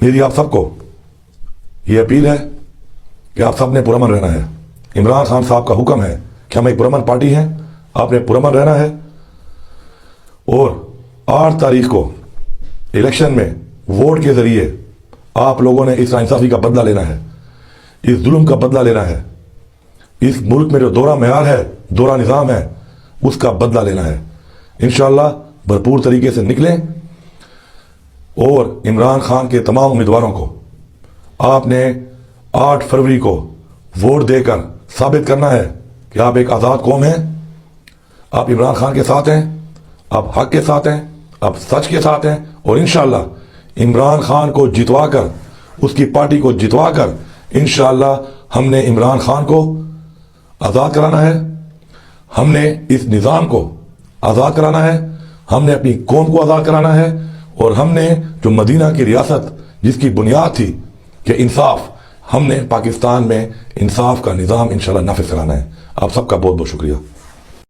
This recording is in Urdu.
میری آپ سب کو یہ اپیل ہے کہ آپ سب نے پرامن رہنا ہے۔ عمران خان صاحب کا حکم ہے کہ ہم ایک پرامن پارٹی ہیں، آپ نے پرامن رہنا ہے، اور 8 تاریخ کو الیکشن میں ووٹ کے ذریعے آپ لوگوں نے اس ناانصافی کا بدلہ لینا ہے، اس ظلم کا بدلہ لینا ہے، اس ملک میں جو دورہ معیار ہے، دورہ نظام ہے، اس کا بدلہ لینا ہے۔ انشاءاللہ بھرپور طریقے سے نکلیں، اور عمران خان کے تمام امیدواروں کو آپ نے 8 فروری کو ووٹ دے کر ثابت کرنا ہے کہ آپ ایک آزاد قوم ہیں، آپ عمران خان کے ساتھ ہیں، آپ حق کے ساتھ ہیں، آپ سچ کے ساتھ ہیں، اور انشاءاللہ عمران خان کو جتوا کر، اس کی پارٹی کو جتوا کر، انشاءاللہ ہم نے عمران خان کو آزاد کرانا ہے، ہم نے اس نظام کو آزاد کرانا ہے، ہم نے اپنی قوم کو آزاد کرانا ہے، اور ہم نے جو مدینہ کی ریاست جس کی بنیاد تھی کہ انصاف، ہم نے پاکستان میں انصاف کا نظام انشاءاللہ نافذ کرانا ہے۔ آپ سب کا بہت بہت شکریہ۔